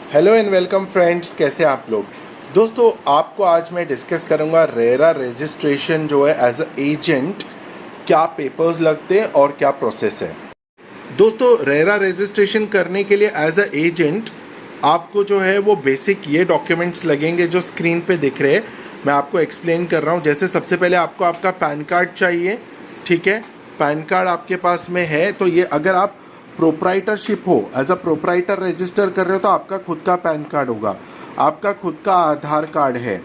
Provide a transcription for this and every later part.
Hello and welcome friends, कैसे आप लोग। दोस्तों, आपको आज मैं डिस्कस करूंगा रेरा रजिस्ट्रेशन जो है एज अ एजेंट, क्या पेपर्स लगते हैं और क्या प्रोसेस है। दोस्तों, रेरा रजिस्ट्रेशन करने के लिए एज अ एजेंट आपको जो है वो बेसिक ये डॉक्यूमेंट्स लगेंगे जो स्क्रीन पे दिख रहे हैं। मैं आपको एक्सप्लेन कर रहा हूँ। जैसे सबसे पहले आपको आपका पैन कार्ड चाहिए, ठीक है। पैन कार्ड आपके पास में है तो ये, अगर आप प्रोप्राइटरशिप हो, एज अ प्रोप्राइटर रजिस्टर कर रहे हो तो आपका खुद का पैन कार्ड होगा, आपका खुद का आधार कार्ड है।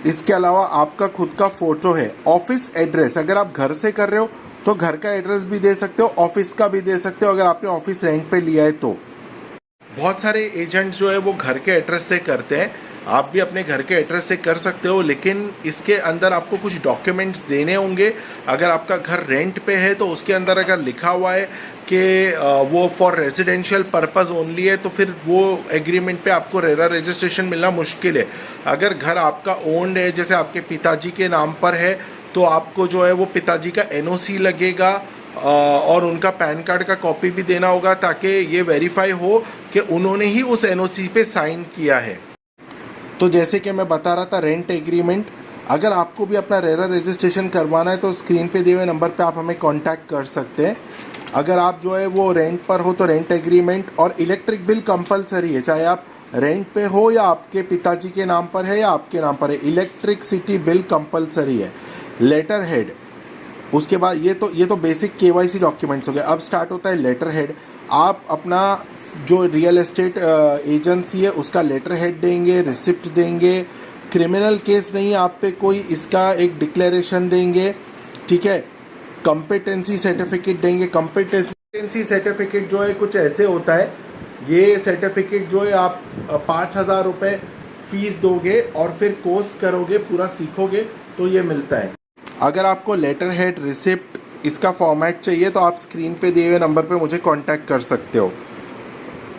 इसके अलावा आपका खुद का फ़ोटो है। ऑफिस एड्रेस, अगर आप घर से कर रहे हो तो घर का एड्रेस भी दे सकते हो, ऑफिस का भी दे सकते हो अगर आपने ऑफिस रेंट पे लिया है तो। बहुत सारे एजेंट्स जो है वो घर के एड्रेस से करते हैं, आप भी अपने घर के एड्रेस से कर सकते हो, लेकिन इसके अंदर आपको कुछ डॉक्यूमेंट्स देने होंगे। अगर आपका घर रेंट पे है तो उसके अंदर अगर लिखा हुआ है कि वो फॉर रेजिडेंशियल पर्पस ओनली है तो फिर वो एग्रीमेंट पे आपको रेरा रजिस्ट्रेशन मिलना मुश्किल है। अगर घर आपका ओन्ड है, जैसे आपके पिताजी के नाम पर है, तो आपको जो है वो पिताजी का एनओसी लगेगा और उनका पैन कार्ड का कॉपी भी देना होगा ताकि ये वेरीफाई हो कि उन्होंने ही उस एनओसी पे साइन किया है। तो जैसे कि मैं बता रहा था, रेंट एग्रीमेंट, अगर आपको भी अपना रेरा रजिस्ट्रेशन करवाना है तो स्क्रीन पे दिए हुए नंबर पे आप हमें कांटेक्ट कर सकते हैं। अगर आप जो है वो रेंट पर हो तो रेंट एग्रीमेंट, और इलेक्ट्रिक बिल कंपलसरी है, चाहे आप रेंट पे हो या आपके पिताजी के नाम पर है या आपके नाम पर है, इलेक्ट्रिसिटी बिल कंपलसरी है। लेटर हेड, उसके बाद ये तो बेसिक केवाईसी डॉक्यूमेंट्स हो गए। अब स्टार्ट होता है लेटर हेड। आप अपना जो रियल एस्टेट एजेंसी है उसका लेटर हेड देंगे, रिसिप्ट देंगे। क्रिमिनल केस नहीं है आप पे कोई, इसका एक डिक्लेरेशन देंगे, ठीक है। कॉम्पिटेंसी सर्टिफिकेट देंगे। कॉम्पिटेंसी सर्टिफिकेट जो है कुछ ऐसे होता है, ये सर्टिफिकेट जो है आप 5,000 रुपये फीस दोगे और फिर कोर्स करोगे, पूरा सीखोगे तो ये मिलता है। अगर आपको लेटर हेड, रिसिप्ट, इसका फॉर्मेट चाहिए तो आप स्क्रीन पे दिए हुए नंबर पे मुझे कांटेक्ट कर सकते हो।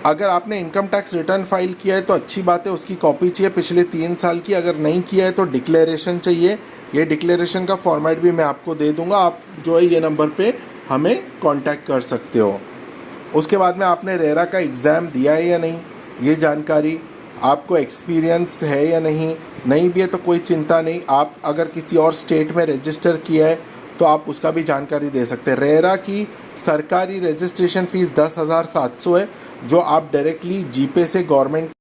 अगर आपने इनकम टैक्स रिटर्न फाइल किया है तो अच्छी बात है, उसकी कॉपी चाहिए पिछले 3 साल की। अगर नहीं किया है तो डिक्लेरेशन चाहिए। ये डिक्लेरेशन का फॉर्मेट भी मैं आपको दे दूंगा, आप जो है ये नंबर पे हमें कांटेक्ट कर सकते हो। उसके बाद में आपने रेरा का एग्ज़ाम दिया है या नहीं, ये जानकारी, आपको एक्सपीरियंस है या नहीं, नहीं भी है तो कोई चिंता नहीं। आप अगर किसी और स्टेट में रजिस्टर किया है तो आप उसका भी जानकारी दे सकते हैं। रेरा की सरकारी रजिस्ट्रेशन फ़ीस 10,700 है, जो आप डायरेक्टली जीपे से गवर्नमेंट